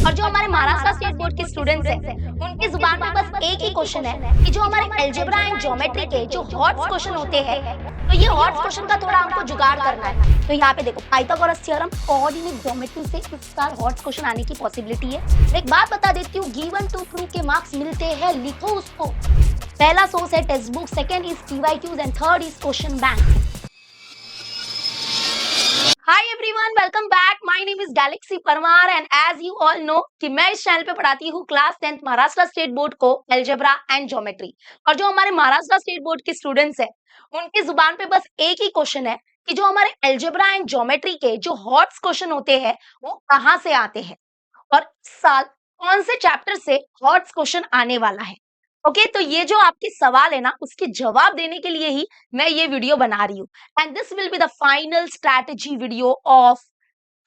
और जो हमारे महाराष्ट्र स्टेट बोर्ड के स्टूडेंट्स हैं, उनकी जुबान पे बस एक ही क्वेश्चन है कि जो हमारे अलजेब्रा एंड ज्योमेट्री के जो हॉट्स क्वेश्चन होते हैं, तो ये हॉट्स क्वेश्चन का थोड़ा हमको जुगाड़ करना है। तो यहाँ पे देखो, पाइथागोरस थ्योरम, कोऑर्डिनेट ज्योमेट्री से इस साल हॉट्स क्वेश्चन आने की पॉसिबिलिटी है। एक बात बता देती हूँ, गिवन टू प्रूव के मार्क्स मिलते हैं, लिखो उसको। पहला सोर्स है textbook, second is PYQs and third is question bank. Hi everyone, welcome back. My name is Galaxy Parmar and as you all know कि मैं इस चैनल पे पढ़ाती हूँ class 10th Maharashtra state board को अलजेब्रा एंड ज्योमेट्री। और जो हमारे महाराष्ट्र स्टेट बोर्ड के स्टूडेंट्स हैं, उनकी जुबान पे बस एक ही क्वेश्चन है कि जो हमारे अलजेब्रा एंड ज्योमेट्री के जो हॉट्स क्वेश्चन होते हैं, वो कहाँ से आते हैं और इस साल कौन से चैप्टर से हॉट्स क्वेश्चन आने वाला है। ओके, तो ये जो आपके सवाल है ना, उसके जवाब देने के लिए ही मैं ये वीडियो बना रही हूँ। And this will be the final strategy video of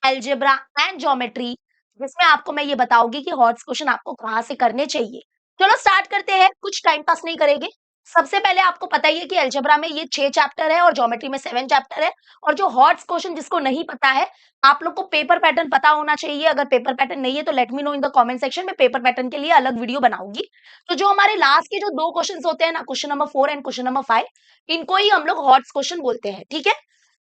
algebra and geometry, जिसमें आपको मैं ये बताऊंगी कि हॉट्स क्वेश्चन आपको कहाँ से करने चाहिए। चलो स्टार्ट करते हैं, कुछ टाइम पास नहीं करेंगे। सबसे पहले आपको पता ही है कि अलजेब्रा में ये 6 चैप्टर है और ज्योमेट्री में 7 चैप्टर है। और जो हॉट्स क्वेश्चन जिसको नहीं पता है, आप लोग को पेपर पैटर्न पता होना चाहिए। अगर पेपर पैटर्न नहीं है तो let me know in the comment section में, पेपर पैटर्न के लिए अलग वीडियो बनाऊंगी। तो जो हमारे लास्ट के जो 2 क्वेश्चन होते हैं ना, question number 4 and question number 5, इनको ही हम लोग हॉट्स क्वेश्चन बोलते हैं। ठीक है,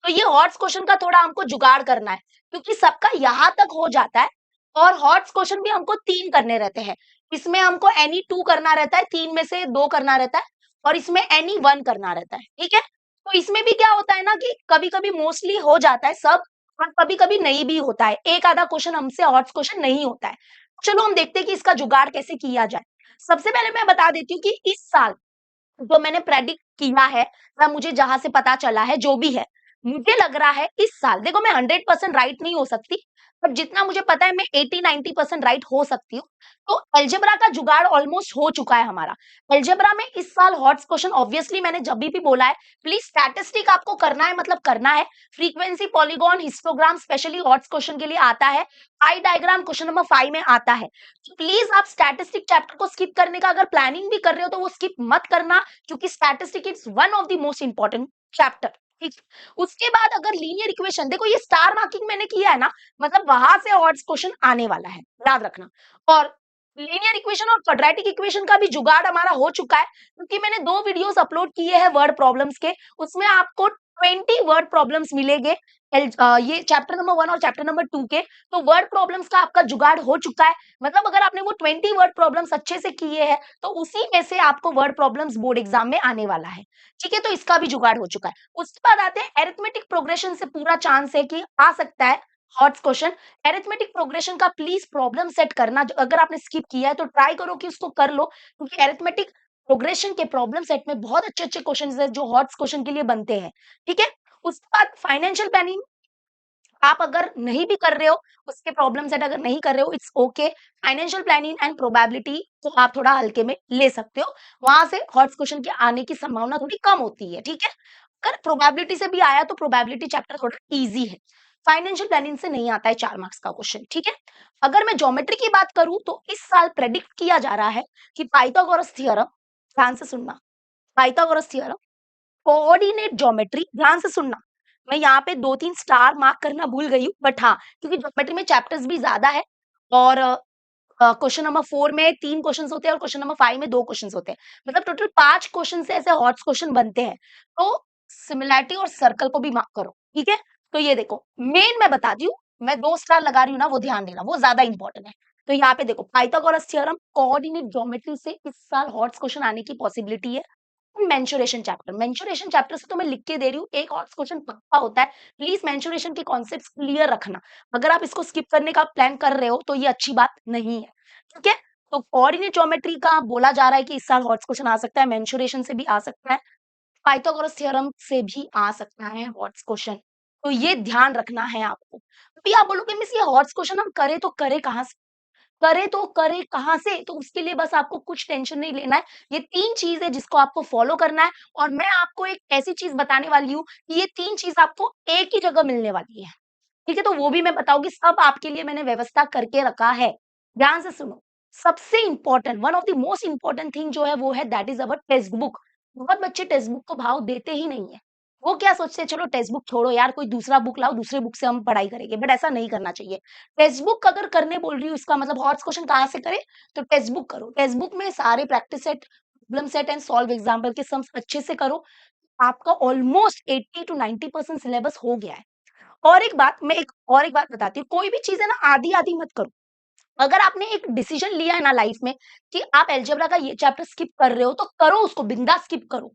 तो ये हॉट्स क्वेश्चन का थोड़ा हमको जुगाड़ करना है, क्योंकि सबका यहाँ तक हो जाता है। और हॉट्स क्वेश्चन भी हमको 3 करने रहते हैं। इसमें हमको एनी 2 करना रहता है, 3 में से 2 करना रहता है, और इसमें एनी 1 करना रहता है। ठीक है, तो इसमें भी क्या होता है ना कि कभी-कभी मोस्टली हो जाता है सब, और कभी-कभी नहीं भी होता है। एक आधा क्वेश्चन हमसे हॉट्स क्वेश्चन नहीं होता है। चलो हम देखते हैं कि इसका जुगाड़ कैसे किया जाए। सबसे पहले मैं बता देती हूँ कि इस साल जो मैंने प्रेडिक्ट किया है, या मुझे जहां से पता चला है, जो भी है, मुझे लग रहा है इस साल, देखो मैं 100% राइट नहीं हो सकती, पर जितना मुझे पता है मैं 80-90% राइट हो सकती हूँ। तो अलजेब्रा का जुगाड़ ऑलमोस्ट हो चुका है हमारा। अलजेब्रा में इस साल हॉट्स क्वेश्चन, ऑब्वियसली मैंने जब भी बोला है, प्लीज स्टैटिस्टिक आपको करना है, मतलब करना है। Frequency, polygon, histogram specially hots question के लिए आता है। पाई डायग्राम क्वेश्चन नंबर 5 में आता है। तो प्लीज आप स्टैटिस्टिक चैप्टर को स्किप करने का अगर प्लानिंग भी कर रहे हो तो वो स्किप मत करना, क्योंकि statistic is one of the most important chapter. ठीक, उसके बाद अगर लीनियर इक्वेशन, देखो ये स्टार मार्किंग मैंने किया है ना, मतलब वहां से हॉट्स क्वेश्चन आने वाला है, याद रखना। और लीनियर इक्वेशन और क्वाड्रेटिक इक्वेशन का भी जुगाड़ हमारा हो चुका है, क्योंकि मैंने 2 वीडियोस अपलोड किए हैं वर्ड प्रॉब्लम्स के। उसमें आपको 20 वर्ड प्रॉब्लम्स मिलेंगे, ये चैप्टर नंबर 1 और चैप्टर नंबर 2 के। तो वर्ड प्रॉब्लम्स का आपका जुगाड़ हो चुका है, मतलब अगर आपने वो 20 वर्ड प्रॉब्लम्स अच्छे से किए हैं, तो उसी में से आपको वर्ड प्रॉब्लम्स बोर्ड एग्जाम में आने वाला है। ठीक है, तो इसका भी जुगाड़ हो चुका है। उसके बाद आते हैं अरिथमेटिक प्रोग्रेशन से, पूरा चांस है कि आ सकता है हॉट्स क्वेश्चन। अरिथमेटिक प्रोग्रेशन का प्लीज प्रॉब्लम सेट करना, अगर आपने स्किप किया है तो ट्राई करो कि उसको कर लो, क्योंकि अरिथमेटिक प्रोग्रेशन के प्रॉब्लम सेट में बहुत अच्छे अच्छे क्वेश्चन है जो हॉट्स क्वेश्चन के लिए बनते हैं। ठीक है, उसके बाद फाइनेंशियल प्लानिंग आप अगर नहीं भी कर रहे हो, उसके प्रॉब्लम सेट अगर नहीं कर रहे हो, it's okay. Financial planning and probability को आप थोड़ा हल्के में ले सकते हो, वहां से हॉट्स क्वेश्चन के आने की संभावना थोड़ी कम होती है। ठीक है, अगर प्रोबेबिलिटी से भी आया तो प्रोबेबिलिटी चैप्टर थोड़ा इजी है। फाइनेंशियल प्लानिंग से नहीं आता है 4 मार्क्स का क्वेश्चन। ठीक है, अगर मैं ज्योमेट्री की बात करूं तो इस साल प्रेडिक्ट किया जा रहा है कि पाइथागोरस थ्योरम, ध्यान से सुनना, पाइथागोरस थ्योरम, कोऑर्डिनेट ज्योमेट्री, ध्यान से सुनना। मैं यहाँ पे 2-3 स्टार मार्क करना भूल गई हूँ, बट हाँ, क्योंकि ज्योमेट्री में चैप्टर्स भी ज्यादा है। और क्वेश्चन नंबर 4 में 3 क्वेश्चन होते हैं और क्वेश्चन नंबर 5 में 2 क्वेश्चन होते हैं, मतलब टोटल 5 क्वेश्चन से ऐसे हॉट्स क्वेश्चन बनते हैं। तो सिमिलैरिटी और सर्कल को भी मार्क करो। ठीक है, तो ये देखो, मेन मैं बता दी हूँ, मैं 2 स्टार लगा रही हूँ ना, वो ध्यान देना, वो ज्यादा इंपॉर्टेंट है। तो यहाँ पे देखो, पाइथागोरस थ्योरम, कोऑर्डिनेट ज्योमेट्री से इस साल हॉट्स क्वेश्चन आने की पॉसिबिलिटी है। मेंसुरेशन चैप्टर, मेंसुरेशन चैप्टर से तो मैं लिख के दे रही हूँ, एक और क्वेश्चन पक्का होता है। प्लीज मेंसुरेशन के कॉन्सेप्ट्स क्लियर रखना, अगर आप इसको स्किप करने का प्लान कर रहे हो तो ये अच्छी बात नहीं है। ठीक है, तो कोऑर्डिनेट ज्योमेट्री का बोला जा रहा है कि इस साल हॉट्स क्वेश्चन आ सकता है, मेंसुरेशन से भी आ सकता है, पाइथागोरस थ्योरम से भी आ सकता है हॉट्स क्वेश्चन। तो ये ध्यान रखना है आपको। अभी आप बोलोगे मिस ये हॉट्स क्वेश्चन हम करें तो करें कहाँ से, करे तो करे कहाँ से? तो उसके लिए बस आपको कुछ टेंशन नहीं लेना है। ये 3 चीज़ है जिसको आपको फॉलो करना है, और मैं आपको एक ऐसी चीज़ बताने वाली हूँ कि ये 3 चीज़ आपको एक ही जगह मिलने वाली है। ठीक है? तो वो भी मैं बताऊँगी, सब आपके लिए मैंने व्यवस्था करके रखा है। ध्यान से सुनो। सबसे important, one of the most important thing जो है वो है that is our text book. बहुत बच्चे टेक्स्ट बुक को भाव देते ही नहीं है। वो क्या सोचते हैं, चलो टेक्स्ट बुक छोड़ो यार, कोई दूसरा बुक लाओ, दूसरे बुक से हम पढ़ाई करेंगे, बट ऐसा नहीं करना चाहिए। टेक्स्ट बुक अगर करने बोल रही हूँ, इसका मतलब हॉट्स क्वेश्चन कहाँ से करें, तो टेक्स्ट बुक करो। टेक्स्ट बुक में सारे practice set, problem set and solve example के सम्स अच्छे से करो। आपका ऑलमोस्ट 80 टू 90% सिलेबस हो गया है। और एक बात बताती हूँ, कोई भी चीज़ है ना, आधी-आधी मत करो। अगर आपने एक डिसीजन लिया है ना लाइफ में कि आप अलजेब्रा का ये चैप्टर स्किप कर रहे हो, तो करो उसको, बिंदास स्किप करो।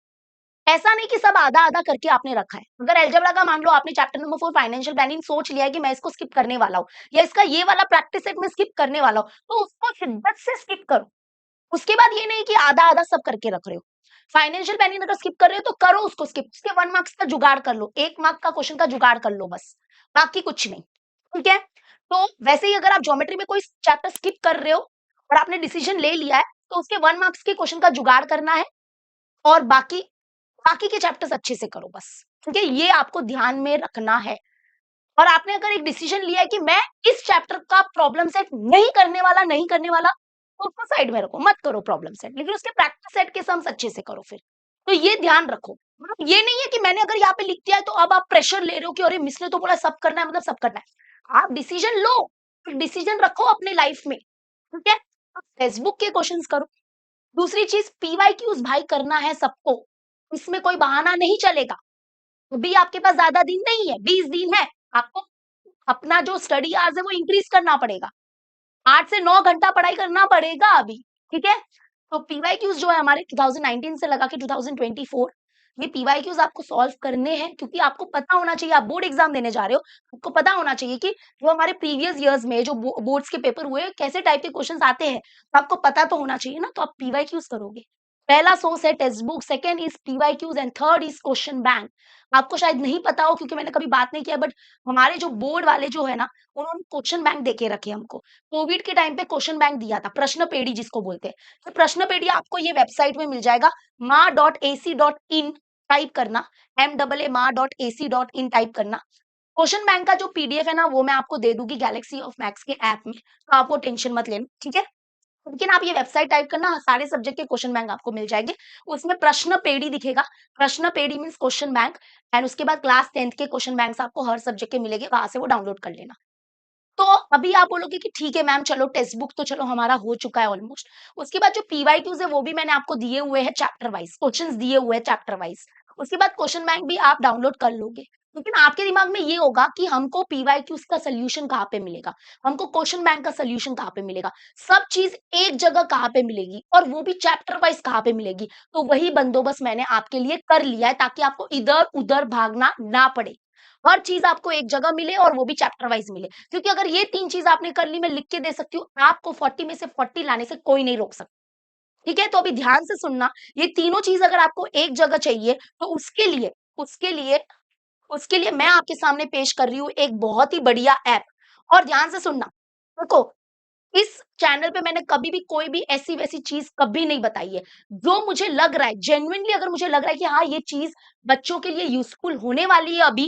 ऐसा नहीं कि सब आधा-आधा करके आपने रखा है। अगर अलजेब्रा का मान लो आपने चैप्टर नंबर 4 फाइनेंशियल प्लानिंग सोच लिया है कि मैं इसको स्किप करने वाला हूँ, या इसका ये वाला प्रैक्टिस सेट मैं स्किप करने वाला हूँ, तो उसको शिद्दत से स्किप करो। उसके बाद ये नहीं कि आधा-आधा सब करके रख रहे हो। फाइनेंशियल प्लानिंग अगर स्किप कर रहे हो तो करो उसको स्किप। उसके 1 मार्क्स का जुगाड़ कर लो, 1 मार्क का क्वेश्चन का जुगाड़ कर लो बस, बाकी कुछ नहीं। ठीक है? तो वैसे ही अगर आप ज्योमेट्री में कोई चैप्टर स्किप कर रहे हो और आपने डिसीजन ले लिया है, तो उसके 1 मार्क्स के क्वेश्चन का जुगाड़ करना है, और बाकी बाकी के चैप्टर्स अच्छे से करो बस। ठीक है? ये आपको ध्यान में रखना है। और आपने अगर एक डिसीजन लिया है कि मैं इस चैप्टर का प्रॉब्लम सेट नहीं करने वाला, तो उसको साइड में रखो, मत करो प्रॉब्लम सेट, लेकिन उसके प्रैक्टिस सेट के सम्स अच्छे से करो फिर। तो ये ध्यान रखो। मतलब ये नहीं है कि मैंने अगर यहाँ पे लिख दिया है, तो अब आप प्रेशर ले रहे हो कि अरे मिस ने तो बोला सब करना है, मतलब सब करना है। आप डिसीजन लो, डिसीजन रखो अपने लाइफ में। ठीक है? फेसबुक के क्वेश्चंस करो। दूसरी चीज, पीवाईक्यूज भाई करना है सबको, इसमें कोई बहाना नहीं चलेगा। अभी आपके पास ज्यादा दिन नहीं है, 20 दिन है। आपको अपना जो स्टडी आवर्स है वो इंक्रीज करना पड़ेगा। 8 से 9 घंटा पढ़ाई करना पड़ेगा अभी। ठीक है? तो पीवाईक्यूज जो है हमारे 2019 से लगा के 2024, ये पीवाईक्यूज आपको सॉल्व करने हैं, क्योंकि आपको पता होना चाहिए आप बोर्ड एग्जाम देने जा रहे हो। आपको पता होना चाहिए कि जो हमारे प्रीवियस इयर्स में जो बोर्ड्स के पेपर हुए, कैसे टाइप के क्वेश्चंस आते हैं, तो आपको पता तो होना चाहिए ना। तो आप पीवाईक्यूज करोगे। पहला सोर्स है textbook, second is PYQs and third is question bank. आपको शायद नहीं पता हो क्योंकि मैंने कभी बात नहीं किया, बट हमारे जो बोर्ड वाले जो है ना, उन्होंने क्वेश्चन बैंक देके रखे हमको। कोविड के टाइम पे क्वेश्चन बैंक दिया था, प्रश्न पेड़ी जिसको बोलते हैं। तो प्रश्न पेड़ी आपको ये वेबसाइट में मिल जाएगा, ma.ac.in टाइप करना, ma.ac.in टाइप करना। क्वेश्चन बैंक का जो पीडीएफ है ना, वो मैं आपको दे दूंगी गैलेक्सी ऑफ मैथ्स के ऐप में, तो आप वो टेंशन मत लेना। ठीक है? लेकिन आप ये वेबसाइट टाइप करना, सारे सब्जेक्ट के क्वेश्चन बैंक आपको मिल जाएंगे। उसमें प्रश्न पेड़ी दिखेगा, प्रश्न पेड़ी मीन्स क्वेश्चन बैंक, एंड उसके बाद क्लास 10th के क्वेश्चन बैंक आपको हर सब्जेक्ट के मिलेंगे, वहां से वो डाउनलोड कर लेना। तो अभी आप बोलोगे कि ठीक है मैम, चलो टेक्स्ट बुक तो चलो हमारा हो चुका है ऑलमोस्ट। उसके बाद जो पीवाईक्यूज है वो भी मैंने आपको दिए हुए हैं चैप्टर वाइज, क्वेश्चंस दिए हुए हैं चैप्टर वाइज। उसके बाद क्वेश्चन बैंक भी आप डाउनलोड कर लोगे। लेकिन आपके दिमाग में ये होगा कि हमको पीवाईक्यूज का सोल्यूशन कहाँ पे मिलेगा, हमको क्वेश्चन बैंक का सोल्यूशन कहाँ पे मिलेगा, सब चीज एक जगह कहाँ पे मिलेगी, और वो भी चैप्टर वाइज कहाँ पे मिलेगी। तो वही बंदोबस्त मैंने आपके लिए कर लिया है, ताकि आपको इधर उधर भागना ना पड़े। हर चीज आपको एक जगह मिले, और वो भी चैप्टर वाइज मिले। क्योंकि अगर ये 3 चीज़ आपने कर ली, मैं लिख के दे सकती हूँ, आपको 40 में से 40 लाने से कोई नहीं रोक सकता। ठीक है? तो अभी ध्यान से सुनना, ये तीनों चीज़ अगर आपको एक जगह चाहिए, तो उसके लिए उसके लिए मैं आपके सामने पेश कर रही हूँ एक बहुत ही बढ़िया ऐप। और ध्यान से सुनना, देखो, इस चैनल पे मैंने कभी भी कोई भी ऐसी-वैसी चीज़ कभी नहीं बताई है। जो मुझे लग रहा है, जेन्युइनली अगर मुझे लग रहा है कि हाँ, ये चीज़ बच्चों के लिए यूज़फुल होने वाली है अभी,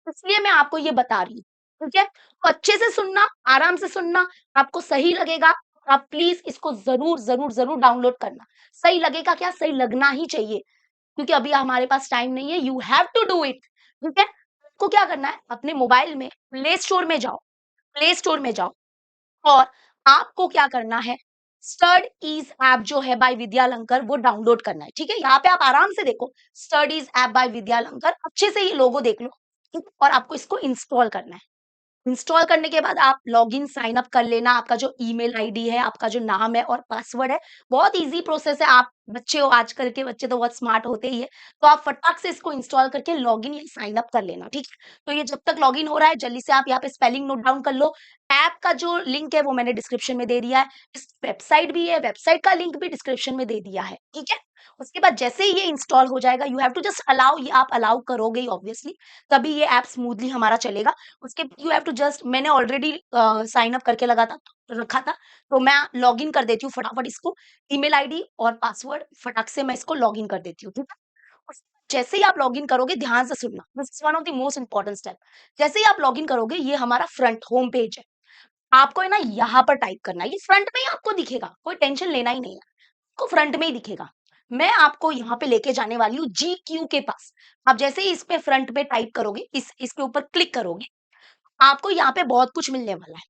इसलिए मैं आपको ये बता रही हूँ। ठीक है? तो अच्छे से सुनना, आराम से सुनना, आपको सही लगेगा, आप प्लीज़ इसको ज़रूर, ज़रूर, ज़रूर डाउनलोड करना। सही लगेगा क्या? सही लगना ही चाहिए, क्योंकि अभी हमारे पास टाइम नहीं है, you have to do it. ठीक है? आपको क्या करना है, अपने मोबाइल में प्ले स्टोर में जाओ, और आपको क्या करना है, स्टडीज ऐप जो है बाय विद्यालंकर, वो डाउनलोड करना है। ठीक है? यहाँ पे आप आराम से देखो, स्टडीज ऐप बाय विद्यालंकर, अच्छे से ये लोगो देख लो। ठीक है? और आपको इसको इंस्टॉल करना है। इंस्टॉल करने के बाद आप लॉगिन साइन अप कर लेना, आपका जो ईमेल आईडी है, आपका जो नाम है और पासवर्ड है, बहुत ईज़ी प्रोसेस है। आप बच्चे हो, आजकल के बच्चे तो बहुत स्मार्ट होते ही है, तो आप फटाक से इसको इंस्टॉल करके लॉगिन या साइन अप कर लेना, ठीक है? तो ये जब तक लॉगिन हो रहा है, जल्दी से आप यहाँ पे स्पेलिंग नोट डाउन कर लो। ऐप का जो लिंक है वो मैंने डिस्क्रिप्शन में दे दिया है। इस वेबसाइट भी है, वेबसाइट का लिंक भी डिस्क्रिप्शन में दे दिया है, ठीक है? उसके बाद जैसे ही ये इंस्टॉल हो जाएगा, you have to just allow, ये आप अलाउ करोगे ही ऑब्वियसली, तभी ये ऐप स्मूथली हमारा चलेगा। उसके यू हैव टू जस्ट, मैंने ऑलरेडी साइन अप करके रखा था, तो मैं लॉगिन कर देती हूँ फटाफट इसको, ईमेल आईडी और पासवर्ड फटाक से मैं इसको लॉगिन कर देती हूँ, ठीक है? उस जैसे ही आप लॉगिन करोगे, ध्यान से सुनना, this is one of the most important step. जैसे ही आप लॉगिन करोगे, ये हमारा फ्रंट होम पेज है। आपको है ना यहाँ पर टाइप करना है, ये फ्रंट में ही आपको दिखेगा, कोई टेंशन लेना ही नहीं है, आपको फ्रंट में ही दिखेगा। मैं आपको यहाँ पे लेके जाने वाली हूँ GQ के पास। आप जैसे ही इस पे फ्रंट पे टाइप करोगे, इसके ऊपर क्लिक करोगे, आपको यहाँ पे बहुत कुछ मिलने वाला है।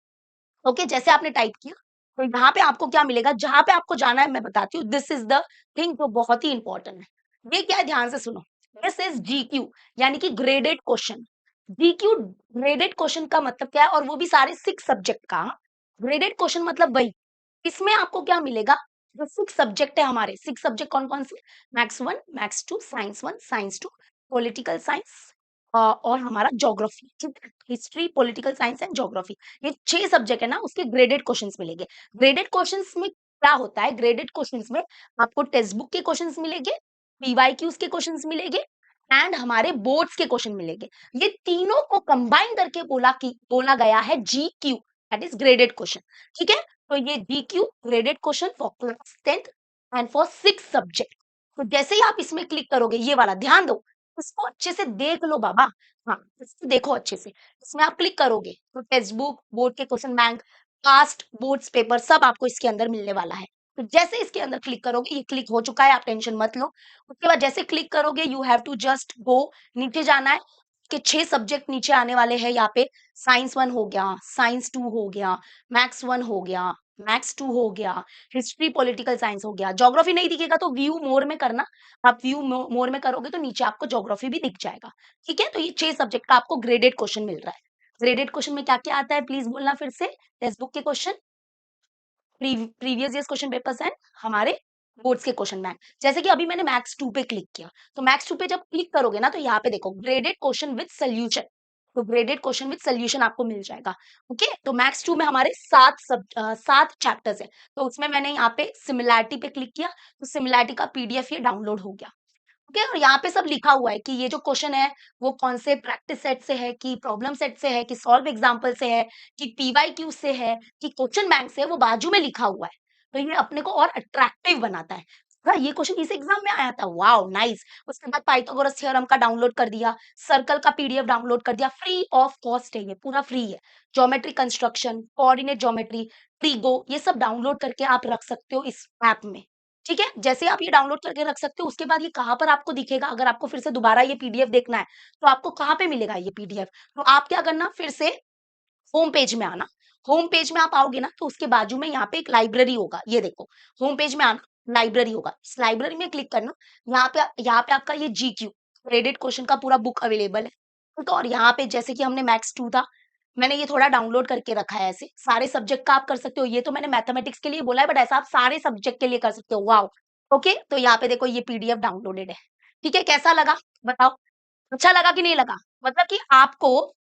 ओके, जैसे आपने टाइप किया तो यहाँ पे आपको क्या मिलेगा, जहां पे आपको जाना है मैं बताती हूँ। दिस इज द थिंग जो बहुत ही इंपॉर्टेंट है। ये क्या है, ध्यान से सुनो। दिस इज GQ, यानी कि graded question. GQ graded question का मतलब क्या है, और वो भी सारे 6 सब्जेक्ट का। ग्रेडेड क्वेश्चन मतलब वही, इसमें आपको क्या मिलेगा, जो 6 सब्जेक्ट है हमारे, 6 सब्जेक्ट कौन कौन से, maths 1, maths 2, science 1, science 2, political science और हमारा geography, history, political science and geography. ये 6 सब्जेक्ट है ना, उसके ग्रेडेड क्वेश्चंस मिलेंगे। ग्रेडेड क्वेश्चंस में क्या होता है, ग्रेडेड क्वेश्चंस में आपको टेक्स्ट बुक के क्वेश्चंस मिलेंगे, पीवाईक्यूज के क्वेश्चंस मिलेंगे एंड हमारे बोर्ड्स के क्वेश्चन मिलेंगे। ये तीनों को कंबाइन करके बोला गया है GQ, that is graded question. ठीक है, तो ये GQ graded question for class 10th and for 6 subject. तो जैसे ही आप इसमें क्लिक करोगे, ये वाला ध्यान दो, इसको अच्छे से देख लो बाबा। हाँ, इसको देखो अच्छे से। इसमें आप क्लिक करोगे तो टेक्स्ट बुक, बोर्ड के question bank, past boards paper सब आपको इसके अंदर मिलने वाला है। तो जैसे इसके अंदर क्लिक करोगे, ये क्लिक हो चुका है, आप टेंशन मत लो। उसके बाद जैसे क्लिक करोगे, you have to just go, नीचे जाना है। के 6 सब्जेक्ट नीचे आने वाले हैं यहाँ पे। साइंस 1 हो गया, साइंस 2 हो गया, मैथ्स 1 हो गया, मैथ्स 2 हो गया, हिस्ट्री पॉलिटिकल साइंस हो गया। ज्योग्राफी नहीं दिखेगा तो व्यू मोर में करना, आप व्यू मोर में करोगे तो नीचे आपको ज्योग्राफी भी दिख जाएगा। ठीक है, तो ये 6 सब्जेक्ट का आपको ग्रेडेड क्वेश्चन मिल रहा है। ग्रेडेड क्वेश्चन में क्या-क्या आता है प्लीज बोलना फिर से। टेक्स्ट बुक के question, previous years question papers and हमारे बोर्ड्स के क्वेश्चन बैंक। जैसे कि अभी मैंने मैथ्स 2 पे क्लिक किया, तो मैथ्स 2 पे जब क्लिक करोगे ना, तो यहाँ पे देखो ग्रेडेड क्वेश्चन विद सॉल्यूशन। तो ग्रेडेड क्वेश्चन विद सॉल्यूशन आपको मिल जाएगा। ओके, तो मैथ्स 2 में हमारे 7 चैप्टर्स है। तो उसमें मैंने यहाँ पे सिमिलैरिटी पे क्लिक किया, तो सिमिलैरिटी का PDF ये डाउनलोड हो गया। ओके, और यहाँ पे सब लिखा हुआ है कि ये जो क्वेश्चन है वो कौन से प्रैक्टिस सेट से है, कि प्रॉब्लम सेट से है, कि सॉल्व एग्जांपल से है, कि पीवाईक्यू से है, कि क्वेश्चन बैंक से है, वो बाजू में लिखा हुआ है। तो ये अपने को और अट्रैक्टिव बनाता है। हाँ, ये क्वेश्चन इस एग्जाम में आया था, वाओ नाइस। उसके बाद पाइथागोरस थ्योरम का डाउनलोड कर दिया, सर्कल का PDF डाउनलोड कर दिया, फ्री ऑफ कॉस्ट है, ये पूरा फ्री है। Geometry construction, coordinate geometry, trigo, ये सब डाउनलोड करके आप रख सकते हो इस ऐप में। ठीक है, जैसे आप ये डाउनलोड करके रख सकते हो, उसके बाद ये कहाँ पर आपको दिखेगा, अगर आपको फिर से दोबारा ये PDF देखना है, तो आपको कहाँ पे मिलेगा ये PDF? तो आप क्या करना, फिर से होम पेज में आना। होम पेज में आप आओगे ना, तो उसके बाजू में यहाँ पे एक लाइब्रेरी होगा, ये देखो, होम पेज में आना, लाइब्रेरी होगा, इस लाइब्रेरी में क्लिक करना। यहाँ पे आपका ये GQ ग्रेडेड क्वेश्चन का पूरा बुक अवेलेबल है। ठीक है, और यहाँ पे जैसे कि हमने मैथ्स 2 था, मैंने ये थोड़ा डाउनलोड करके रखा है ऐसे, सारे सब्जेक्ट का आप कर सकते हो। ये तो मैंने मैथमेटिक्स के लिए बोला है, बट ऐसा आप सारे सब्जेक्ट के लिए कर सकते हो। वाओ! ओके, तो यहाँ पे देखो ये PDF डाउनलोडेड है। ठीक है, कैसा लगा बताओ? अच्छा लगा कि नहीं लगा? मतलब कि आपको,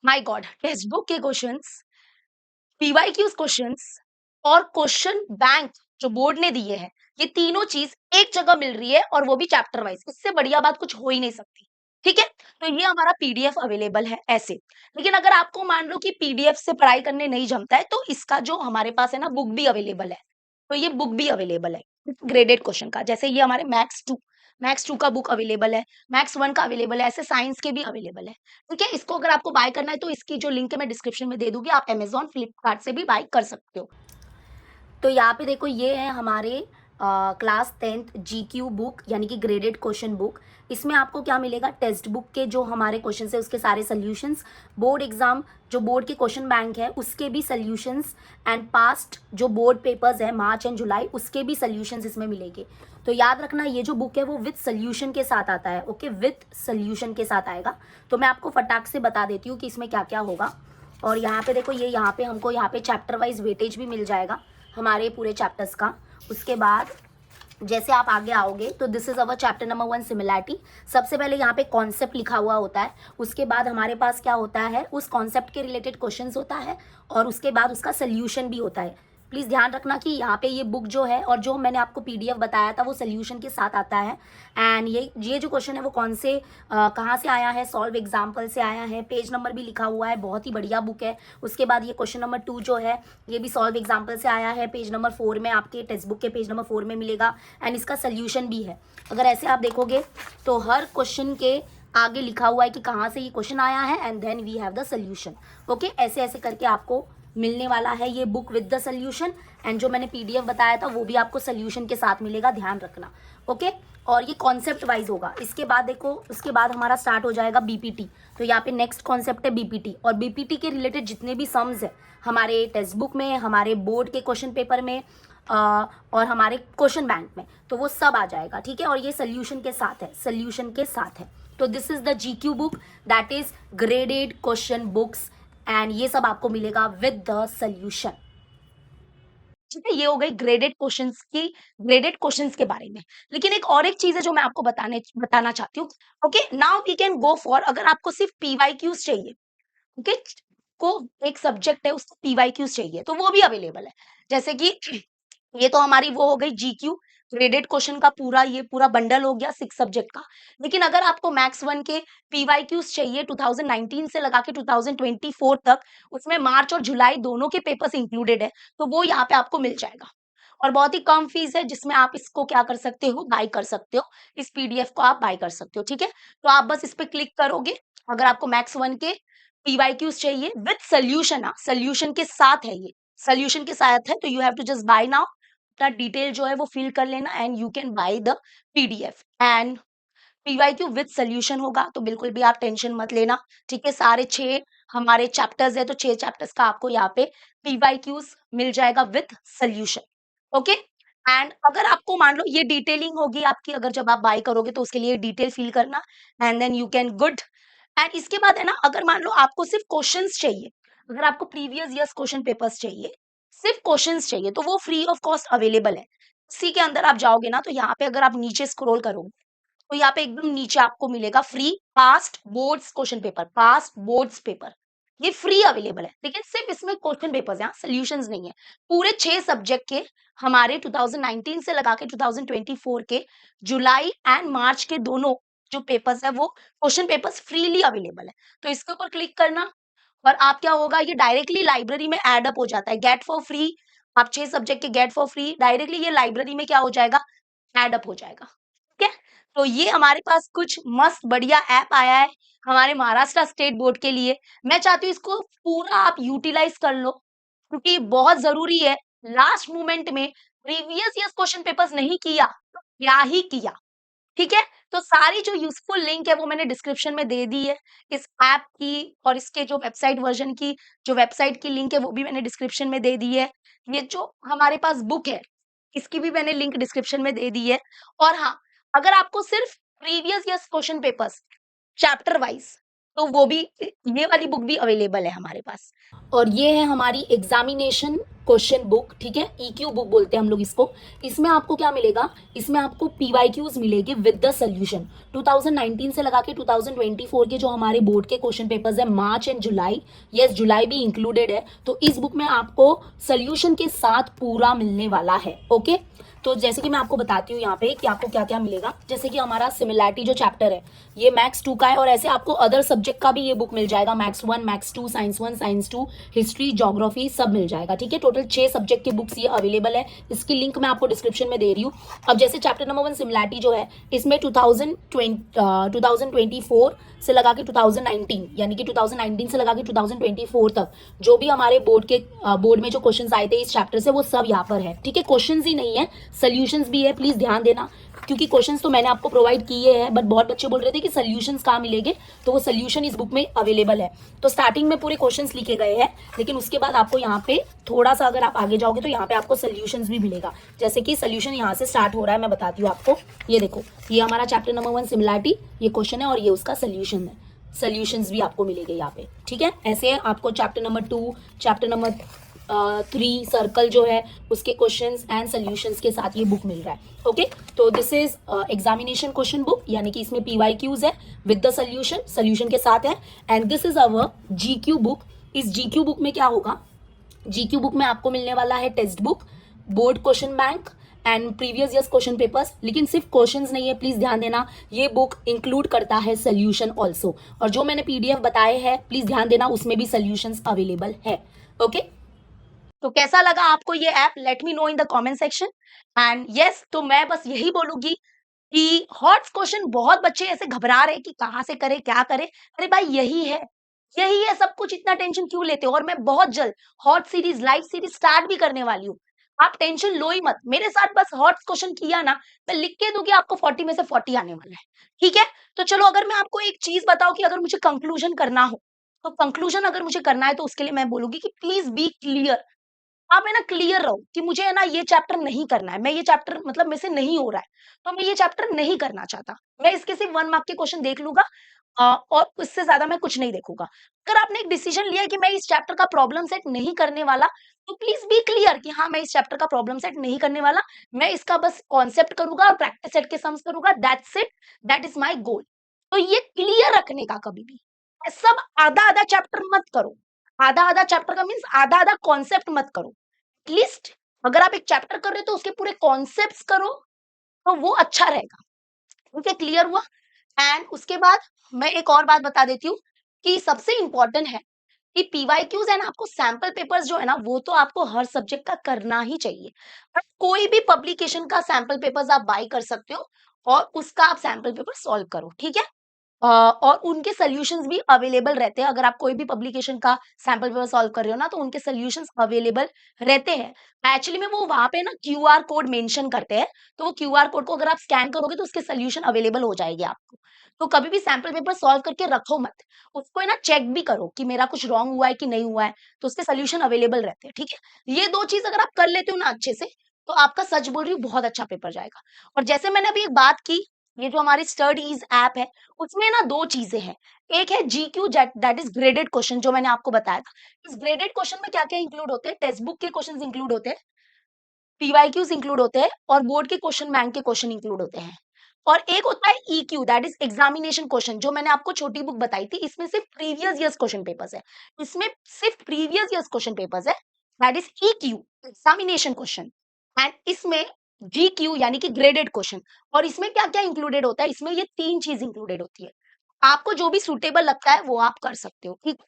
माय गॉड, टेक्स्ट बुक के क्वेश्चंस, पीवाईक्यूज क्वेश्चंस और क्वेश्चन बैंक जो बोर्ड ने दिए हैं, ये तीनों चीज एक जगह मिल रही है, और वो भी चैप्टर वाइज। इससे बढ़िया बात कुछ हो ही नहीं सकती। ठीक है, तो ये हमारा PDF अवेलेबल है ऐसे। लेकिन अगर आपको मान लो कि PDF से पढ़ाई करने नहीं जमता है, तो इसका जो हमारे पास है ना, बुक भी अवेलेबल है। तो ये बुक भी अवेलेबल है ग्रेडेड क्वेश्चन का। जैसे ये हमारे मैथ्स 2 का बुक अवेलेबल है, मैथ्स 1 का अवेलेबल है, ऐसे साइंस के भी अवेलेबल है। ठीक है, इसको अगर आपको बाय करना है तो इसकी जो लिंक है मैं डिस्क्रिप्शन में दे दूंगी, आप Amazon, फ्लिपकार्ट से भी बाय कर सकते हो। तो यहाँ पे देखो, ये है हमारे क्लास 10th GQ बुक, यानी कि ग्रेडेड क्वेश्चन बुक। इसमें आपको क्या मिलेगा, टेक्स्ट बुक के जो हमारे क्वेश्चन है उसके सारे सॉल्यूशंस, बोर्ड एग्जाम जो बोर्ड के क्वेश्चन बैंक है उसके भी सॉल्यूशंस, एंड पास्ट जो बोर्ड पेपर्स है मार्च एंड जुलाई, उसके भी सॉल्यूशंस इसमें मिलेंगे। तो याद रखना, ये जो बुक है वो विथ सॉल्यूशन के साथ आता है। ओके, विथ सॉल्यूशन के साथ आएगा। तो मैं आपको फटाक से बता देती हूँ कि इसमें क्या क्या होगा। और यहाँ पे देखो, ये यहाँ पे हमको यहाँ पे चैप्टर वाइज वेटेज भी मिल जाएगा हमारे पूरे चैप्टर्स का। उसके बाद जैसे आप आगे आओगे तो this is our chapter number 1 similarity. सबसे पहले यहाँ पे कॉन्सेप्ट लिखा हुआ होता है, उसके बाद हमारे पास क्या होता है, उस कॉन्सेप्ट के रिलेटेड क्वेश्चंस होता है, और उसके बाद उसका सोल्यूशन भी होता है। प्लीज़ ध्यान रखना कि यहाँ पे ये बुक जो है और जो मैंने आपको PDF बताया था वो सोल्यूशन के साथ आता है। एंड ये जो क्वेश्चन है वो कौन से कहाँ से आया है, सॉल्व एग्जाम्पल से आया है, पेज नंबर भी लिखा हुआ है, बहुत ही बढ़िया बुक है। उसके बाद ये क्वेश्चन नंबर 2 जो है ये भी सॉल्व एग्जाम्पल से आया है, पेज नंबर 4 में, आपके टेक्स्ट बुक के पेज नंबर 4 में मिलेगा। एंड इसका सोल्यूशन भी है। अगर ऐसे आप देखोगे तो हर क्वेश्चन के आगे लिखा हुआ है कि कहाँ से ये क्वेश्चन आया है, and then we have the solution. Okay, ऐसे ऐसे करके आपको मिलने वाला है ये book with the solution, and जो मैंने पीडीएफ बताया था वो भी आपको सोल्यूशन के साथ मिलेगा, ध्यान रखना। ओके, और ये कॉन्सेप्ट वाइज होगा। इसके बाद देखो, उसके बाद हमारा स्टार्ट हो जाएगा बीपीटी। तो यहाँ पे नेक्स्ट कॉन्सेप्ट है बीपीटी, और बीपीटी के रिलेटेड जितने भी सम्स है हमारे टेक्स्ट बुक में, हमारे बोर्ड के क्वेश्चन पेपर में और हमारे क्वेश्चन बैंक में, तो वो सब आ जाएगा, ठीक है। और ये सोल्यूशन के साथ है, सोल्यूशन के साथ है। तो this is the GQ book, that is graded question books, and ये सब आपको मिलेगा विद द सोल्यूशन, ठीक है। ये हो गई ग्रेडेड क्वेश्चंस के बारे में। लेकिन एक चीज है जो मैं आपको बताना चाहती हूँ। Okay, now we can go for, अगर आपको सिर्फ पीवाईक्यूज चाहिए, ओके, को एक सब्जेक्ट है उसको पीवाईक्यूज चाहिए, तो वो भी अवेलेबल है। जैसे कि ये तो हमारी वो हो गई जीक्यू ग्रेडेड क्वेश्चन का ये पूरा बंडल हो गया 6 सब्जेक्ट का। लेकिन अगर आपको मैक्स 1 के पीवाईक्यूज चाहिए 2019 से लगा के 2024 तक, उसमें मार्च और जुलाई दोनों के पेपर्स इंक्लूडेड है, तो वो यहाँ पे आपको मिल जाएगा। और बहुत ही कम फीस है, जिसमें आप इसको क्या कर सकते हो, बाय कर सकते हो। इस पीडीएफ को आप बाय कर सकते हो, ठीक है। तो आप बस इस पे क्लिक करोगे, अगर आपको मैक्स 1 के पीवाईक्यूज चाहिए विद सोल्यूशन, सोल्यूशन के साथ है, ये सोल्यूशन के साथ है, तो you have to just buy now. अपना डिटेल जो है वो फिल कर लेना, and you can buy the PDF. And PYQ with solution होगा, तो बिल्कुल भी आप टेंशन मत लेना, ठीक है। सारे 6 हमारे चैप्टर्स है, तो 6 चैप्टर्स का आपको यहाँ पे पीवाईक्यूज मिल जाएगा विद सोल्यूशन। ओके, एंड अगर आपको मान लो ये डिटेलिंग होगी आपकी, अगर जब आप बाय करोगे तो उसके लिए डिटेल फिल करना, and then you can good. And इसके बाद है ना, अगर मान लो आपको सिर्फ क्वेश्चंस चाहिए, अगर आपको प्रीवियस ईयर्स क्वेश्चन पेपर्स चाहिए, सिर्फ क्वेश्चंस चाहिए, तो वो फ्री ऑफ कॉस्ट अवेलेबल है। इसी के अंदर आप जाओगे ना, तो यहाँ पे अगर आप नीचे स्क्रॉल करोगे, तो यहाँ पे एकदम नीचे आपको मिलेगा free past boards question paper, past boards paper, ये फ्री अवेलेबल है। लेकिन सिर्फ इसमें क्वेश्चन पेपर्स हैं, सोल्यूशंस नहीं है। पूरे 6 सब्जेक्ट के हमारे 2019 से लगा के 2024 के जुलाई एंड मार्च के दोनों जो पेपर्स है, वो क्वेश्चन पेपर्स फ्रीली अवेलेबल है। तो इसके ऊपर क्लिक करना, और आप क्या होगा, ये डायरेक्टली लाइब्रेरी में एड अप हो जाता है, गेट फॉर फ्री। आप 6 सब्जेक्ट के गेट फॉर फ्री डायरेक्टली ये लाइब्रेरी में क्या हो जाएगा, एड अप हो जाएगा, ठीक है। तो ये हमारे पास कुछ मस्त बढ़िया ऐप आया है हमारे महाराष्ट्र स्टेट बोर्ड के लिए। मैं चाहती हूँ इसको पूरा आप यूटिलाइज कर लो, क्योंकि बहुत जरूरी है। लास्ट मोमेंट में प्रीवियस ईयर क्वेश्चन पेपर्स नहीं किया तो क्या ही किया, ठीक है। तो सारी जो यूजफुल लिंक है वो मैंने डिस्क्रिप्शन में दे दी है, इस ऐप की और इसके जो वेबसाइट वर्जन की, जो वेबसाइट की लिंक है वो भी मैंने डिस्क्रिप्शन में दे दी है। ये जो हमारे पास बुक है, इसकी भी मैंने लिंक डिस्क्रिप्शन में दे दी है। और हाँ, अगर आपको सिर्फ previous year question papers chapter wise, तो वो भी, ये वाली बुक भी अवेलेबल है हमारे पास। और ये है हमारी एग्जामिनेशन क्वेश्चन बुक, ठीक है, ईक्यू बुक बोलते हैं हम लोग इसको। इसमें आपको क्या मिलेगा, इसमें आपको पीवाईक्यूज मिलेंगे विद द सोल्यूशन। 2019 से लगा के 2024 के जो हमारे बोर्ड के क्वेश्चन पेपर्स है, मार्च एंड जुलाई, यस जुलाई भी इंक्लूडेड है, तो इस बुक में आपको सोल्यूशन के साथ पूरा मिलने वाला है। ओके, तो जैसे कि मैं आपको बताती हूँ यहाँ पे कि आपको क्या क्या मिलेगा। जैसे कि हमारा सिमिलैरिटी जो चैप्टर है, ये मैथ्स 2 का है, और ऐसे आपको अदर सब्जेक्ट का भी ये बुक मिल जाएगा, maths 1, maths 2, science 1, science 2, history, geography, सब मिल जाएगा, ठीक है। टोटल 6 सब्जेक्ट की बुक्स ये अवेलेबल है। इसकी लिंक मैं आपको डिस्क्रिप्शन में दे रही हूँ। अब जैसे चैप्टर नंबर 1 सिमिलैरिटी जो है, इसमें 2024 से लगा के 2019, यानी कि 2019 से लगा के 2024 तक जो भी हमारे बोर्ड में जो क्वेश्चंस आए थे इस चैप्टर से, वो सब यहाँ पर है, ठीक है। क्वेश्चंस ही नहीं है, सोल्यूशंस भी है, प्लीज ध्यान देना, क्योंकि क्वेश्चंस तो मैंने आपको प्रोवाइड किए हैं, बट बहुत बच्चे बोल रहे थे कि सोल्यूशंस कहाँ मिलेंगे, तो वो सोल्यूशन इस बुक में अवेलेबल है। तो स्टार्टिंग में पूरे क्वेश्चंस लिखे गए हैं, लेकिन उसके बाद आपको यहाँ पे थोड़ा सा अगर आप आगे जाओगे तो यहाँ पे आपको सोल्यूशंस भी मिलेगा। जैसे कि सोल्यूशन यहाँ से स्टार्ट हो रहा है, मैं बताती हूँ आपको। ये देखो, ये हमारा चैप्टर नंबर 1 सिमिलैरिटी, ये क्वेश्चन है और ये उसका सोल्यूशन है। सोल्यूशंस भी आपको मिलेंगे यहाँ पे, ठीक है। ऐसे आपको chapter number 2, chapter number 3 circle जो है उसके क्वेश्चंस एंड सोल्यूशंस के साथ ये बुक मिल रहा है। ओके, तो this is examination question book, यानी कि इसमें पीवाईक्यूज है विद द सोल्यूशन, सोल्यूशन के साथ है। And this is our GQ book. इस जीक्यू बुक में क्या होगा, जीक्यू बुक में आपको मिलने वाला है text book, board question bank and previous years question papers. लेकिन सिर्फ क्वेश्चंस नहीं है, प्लीज ध्यान देना, ये बुक इंक्लूड करता है सोल्यूशन ऑल्सो। और जो मैंने पीडीएफ बताए हैं, प्लीज ध्यान देना, उसमें भी सोल्यूशंस अवेलेबल है। ओके, तो कैसा लगा आपको ये app, let me know in the comment section. And yes, तो मैं बस यही बोलूंगी कि हॉट क्वेश्चन बहुत बच्चे ऐसे घबरा रहे कि कहाँ से करे, क्या करे। अरे भाई, यही है, यही है सब कुछ, इतना टेंशन क्यों लेते हो? और मैं बहुत जल्द hot series live series start भी करने वाली हूँ। आप टेंशन लो ही मत, मेरे साथ बस हॉट क्वेश्चन किया ना, मैं लिख के दूंगी आपको 40 में से 40 आने वाला है। ठीक है, तो चलो अगर मैं आपको एक चीज बताऊं कि अगर मुझे कंक्लूजन करना हो, तो कंक्लूजन अगर मुझे करना है तो उसके लिए मैं बोलूंगी कि प्लीज बी क्लियर। आप है ना क्लियर रहो कि मुझे है ना ये चैप्टर नहीं करना है, मैं ये चैप्टर मतलब मेरे से नहीं हो रहा है, तो मैं ये चैप्टर नहीं करना चाहता। मैं इसके सिर्फ 1 मार्क के क्वेश्चन देख लूंगा, और उससे ज्यादा मैं कुछ नहीं देखूंगा। अगर आपने एक डिसीजन लिया है कि मैं इस चैप्टर का प्रॉब्लम सेट नहीं करने वाला, तो प्लीज बी क्लियर कि हाँ मैं इस चैप्टर का प्रॉब्लम सेट नहीं करने वाला, मैं इसका बस कॉन्सेप्ट करूंगा और प्रैक्टिस सेट के सम्स करूंगा, that's it, that is my goal. तो ये क्लियर रखने का कभी भी, सब आधा आधा चैप्टर मत करो। आधा आधा चैप्टर का मीन्स आधा आधा कॉन्सेप्ट मत करो। एटलीस्ट अगर आप एक चैप्टर कर रहे हो तो उसके पूरे कॉन्सेप्ट्स करो, तो वो अच्छा रहेगा। ठीक है, क्लियर हुआ? एंड उसके बाद मैं एक और बात बता देती हूँ कि सबसे इंपॉर्टेंट है कि पीवाईक्यूज है ना, आपको सैंपल पेपर्स जो है ना वो तो आपको हर सब्जेक्ट का करना ही चाहिए। बट कोई भी पब्लिकेशन का सैंपल पेपर्स आप बाय कर सकते हो और उसका आप सैंपल पेपर सॉल्व करो। ठीक है, और उनके सॉल्यूशंस भी अवेलेबल रहते हैं। अगर आप कोई भी पब्लिकेशन का सैंपल पेपर सॉल्व कर रहे हो ना, तो उनके सॉल्यूशंस अवेलेबल रहते हैं। एक्चुअली में वो वहां पे ना क्यूआर कोड मेंशन करते हैं, तो वो क्यूआर कोड को अगर आप स्कैन करोगे तो उसके सॉल्यूशन अवेलेबल हो जाएगी आपको। तो कभी भी सैंपल पेपर सॉल्व करके रखो मत, उसको है ना चेक भी करो कि मेरा कुछ रॉन्ग हुआ है कि नहीं हुआ है, तो उसके सॉल्यूशन अवेलेबल रहते हैं। ठीक है, ये दो चीज अगर आप कर लेते हो ना अच्छे से, तो आपका सच बोल रही हूँ बहुत अच्छा पेपर जाएगा। और जैसे मैंने अभी एक बात की, ये जो हमारी स्टडीज ऐप है, उसमें ना 2 चीज़ें हैं। एक है GQ that is graded question, जो मैंने आपको बताया था। इस ग्रेडेड क्वेश्चन में क्या-क्या इंक्लूड होते हैं? टेक्स्ट बुक के क्वेश्चंस इंक्लूड होते हैं, पीवाईक्यूज इंक्लूड होते हैं और बोर्ड के क्वेश्चन बैंक के क्वेश्चन इंक्लूड होते हैं। और एक होता है EQ that is examination question, जो मैंने आपको छोटी बुक बताई थी, इसमें सिर्फ प्रीवियस ईयर्स क्वेश्चन पेपर्स है। इसमें सिर्फ प्रीवियस ईयर्स क्वेश्चन पेपर्स है, that is EQ examination question. And इसमें जीक्यू यानी कि ग्रेडेड क्वेश्चन। और इसमें क्या-क्या इंक्लूडेड होता है? इसमें ये 3 चीज़ इंक्लूडेड होती है। आपको जो भी सूटेबल लगता है वो आप कर सकते हो, ठीक है?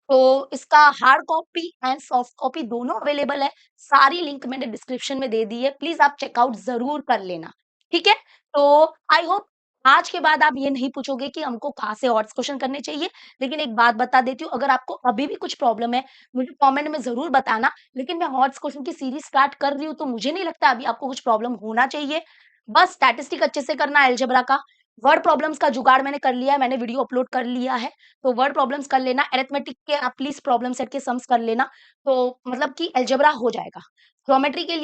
तो इसका hard copy and soft copy दोनों अवेलेबल है। सारी लिंक मैंने डिस्क्रिप्शन में दे दी है, प्लीज आप चेकआउट जरूर कर लेना। ठीक है, तो आई होप आज के बाद आप ये नहीं पूछोगे कि हमको कहाँ से हॉट्स क्वेश्चन करने चाहिए। लेकिन एक बात बता देती हूँ, अगर आपको अभी भी कुछ प्रॉब्लम है, मुझे कमेंट में जरूर बताना। लेकिन मैं हॉट्स क्वेश्चन की सीरीज स्टार्ट कर रही हूँ, तो मुझे नहीं लगता अभी आपको कुछ प्रॉब्लम होना चाहिए। बस स्टैटिस्टिक अच्छे से करना, अलजेब्रा का वर्ड प्रॉब्लम्स का जुगाड़ मैंने कर लिया है, मैंने वीडियो अपलोड कर लिया है, तो वर्ड प्रॉब्लम्स कर लेना, अरिथमेटिक के आप प्लीज प्रॉब्लम सेट के सम्स कर लेना, तो मतलब कि अलजेब्रा हो जाएगा। ज्योमेट्री के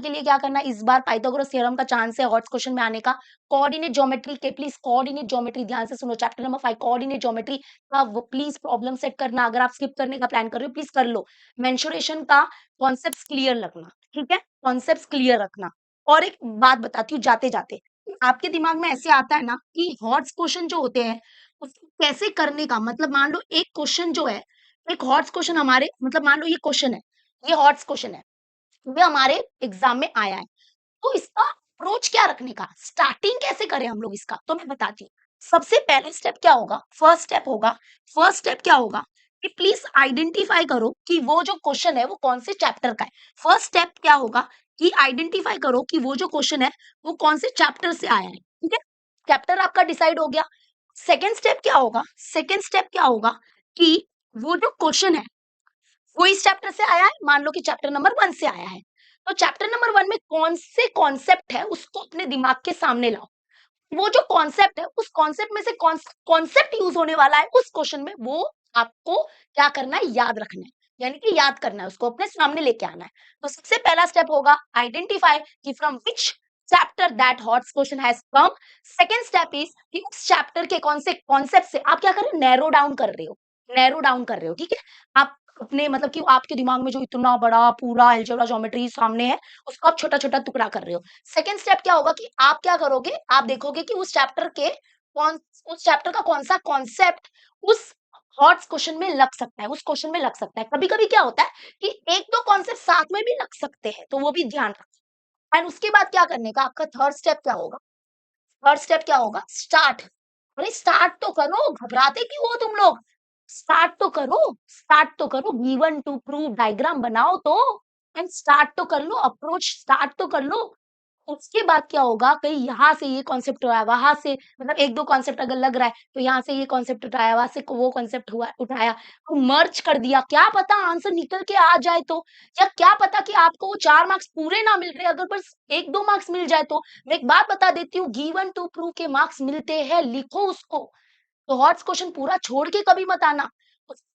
लिए क्या करना है, इस बार पाइथागोरस थ्योरम का चांस है हॉट्स क्वेश्चन में आने का। कोऑर्डिनेट ज्योमेट्री के प्लीज, कोऑर्डिनेट ज्योमेट्री ध्यान से सुनो, चैप्टर नंबर 5 कोऑर्डिनेट ज्योमेट्री का वो प्लीज प्रॉब्लम सेट करना। अगर आप स्किप करने का प्लान कर रहे हो प्लीज कर लो। मेंसुरेशन का कॉन्सेप्ट्स क्लियर रखना, ठीक है, कॉन्सेप्ट्स क्लियर रखना। और एक बात बताती हूँ जाते जाते, आपके दिमाग में ऐसे आता है ना कि हॉट्स क्वेश्चन जो होते हैं उसको कैसे करने का, मतलब मान लो एक क्वेश्चन जो है, एक हॉट्स क्वेश्चन हमारे, मतलब मान लो ये क्वेश्चन है, ये हॉट्स क्वेश्चन है, ये हमारे एग्जाम में आया है, तो इसका अप्रोच क्या रखने का, स्टार्टिंग कैसे करें हम लोग इसका, तो मैं बताती हूँ। सबसे पहले स्टेप क्या होगा, फर्स्ट स्टेप क्या होगा कि प्लीज आइडेंटिफाई करो कि वो जो क्वेश्चन है वो कौन से चैप्टर का है। फर्स्ट स्टेप क्या होगा कि आइडेंटिफाई करो कि वो जो क्वेश्चन है वो कौन से चैप्टर से आया है। ठीक है, चैप्टर आपका डिसाइड हो गया। सेकेंड स्टेप क्या होगा कि वो जो क्वेश्चन है वो इस चैप्टर से आया है, मान लो कि चैप्टर नंबर 1 से आया है, तो चैप्टर नंबर 1 में कौन से कॉन्सेप्ट है उसको अपने दिमाग के सामने लाओ। वो जो कॉन्सेप्ट है उस कॉन्सेप्ट में से कौन कॉन्सेप्ट यूज होने वाला है उस क्वेश्चन में, वो आपको क्या करना है, याद रखना है, यानी कि याद करना है, उसको अपने सामने लेके आना है। तो सबसे पहला स्टेप होगा आइडेंटिफाई कि from which chapter that hots question has come. Second step is कि उस चैप्टर के कौन से कॉन्सेप्ट से आप क्या कर रहे हो, नैरो डाउन कर रहे हो, नैरो डाउन कर रहे हो। ठीक है, आप अपने मतलब कि आपके दिमाग में जो इतना बड़ा पूरा अलजेब्रा ज्योमेट्री सामने है उसको आप छोटा छोटा टुकड़ा कर रहे हो। सेकेंड स्टेप क्या होगा कि आप क्या करोगे, आप देखोगे कि कौन उस चैप्टर का कौन सा कॉन्सेप्ट उस हॉट्स क्वेश्चन में लग सकता है, उस क्वेश्चन में लग सकता है। कभी कभी क्या होता है कि एक दो कॉन्सेप्ट साथ में भी लग सकते हैं, तो वो भी ध्यान रखो। एंड उसके बाद क्या करने का, आपका थर्ड स्टेप क्या होगा, स्टार्ट। अरे स्टार्ट तो करो, घबराते क्यों हो तुम लोग, स्टार्ट तो करो, गिवन टू प्रूव डायग्राम बनाओ तो, एंड स्टार्ट तो कर लो, अप्रोच स्टार्ट तो कर लो। उसके बाद क्या होगा, कहीं यहाँ से ये कॉन्सेप्ट हुआ, वहाँ से मतलब 1-2 कॉन्सेप्ट अगर लग रहा है, तो यहाँ से ये कॉन्सेप्ट उठाया, वहाँ से वो कॉन्सेप्ट हुआ उठाया, और मर्ज कर दिया। क्या पता आंसर निकल के आ जाए तो? या क्या पता कि आपको वो 4 मार्क्स पूरे ना मिल रहे, अगर बस 1-2 मार्क्स मिल जाए तो? मैं एक बात बता देती हूँ, गिवन टू प्रूव के मार्क्स मिलते हैं, लिखो उसको। तो हॉट्स क्वेश्चन पूरा छोड़ के कभी मत आना।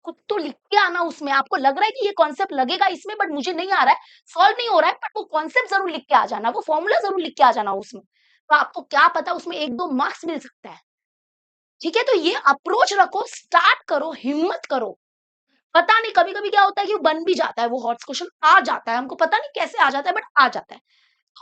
कुछ तो लिख के आना उसमें। आपको लग रहा है कि ये कॉन्सेप्ट लगेगा इसमें बट मुझे नहीं आ रहा है, सॉल्व नहीं हो रहा है, बट वो कॉन्सेप्ट ज़रूर लिख के आ जाना, वो फॉर्मूला ज़रूर लिख के आ जाना उसमें। तो आपको क्या पता उसमें 1-2 मार्क्स मिल सकता है। ठीक है? तो ये अप्रोच रखो, स्टार्ट करो, हिम्मत करो। पता नहीं कभी-कभी क्या होता है कि वो बन भी जाता है, वो हॉट्स क्वेश्चन आ जाता है, हमको पता नहीं कैसे आ जाता है बट आ जाता है।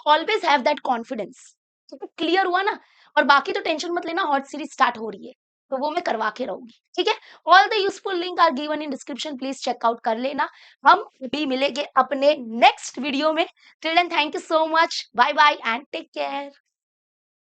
Always have that confidence. तो क्लियर हुआ ना? और बाकी तो टेंशन मत लेना, हॉट सीरीज़ स्टार्ट हो रही है, तो वो मैं करवा के रहूँगी, ठीक है? All the useful link are given in description, please check out कर लेना। हम भी मिलेंगे अपने नेक्स्ट वीडियो में। Till then thank you so much, bye bye and take care.